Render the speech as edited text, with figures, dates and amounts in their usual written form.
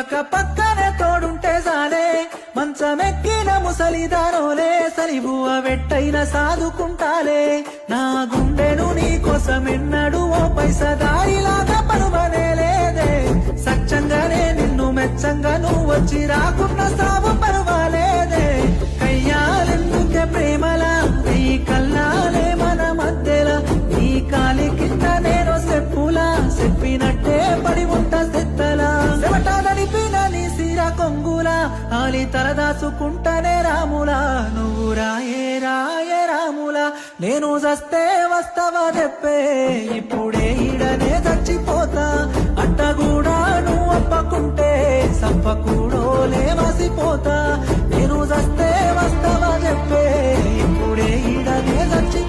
పక్క పక్కనే తోడుంటే సాలే మంచమెక్కిన ముసలిదారోలే సలిబువ వెట్టైన సాదుకుంటాలే నా గుండెను నీ కోసమెన్నడు ఓ పైసా దారిలాగా పరువనే లేదే సచ్చంగానే నిన్ను మెచ్చంగా నువ్వు వచ్చి రాకున్న సాగు పర్వాలేదే కయ్యాలెందుకే ప్రేమలా నీ కల్లాలే మన మధ్యలా నీ కాలి కింద నేను చెప్పులా చెప్పినట్టే పడి ఉంటా సెత్తలా చెమటాలనిపిన నీ సిర కొంగులా ఆలి తలదాచుకుంటానే రాములా నువ్వు రాయే రాయే రాములా నేను చస్తే వస్తావా చెప్పే ఇప్పుడే ఈడనే చచ్చిపోతా అట్టగూడా నువ్వు అప్పకుంటే సప్పకూడోలే మసిపోతా నేను చస్తే వస్తావా చెప్పే ఇప్పుడే ఈడనే చచ్చి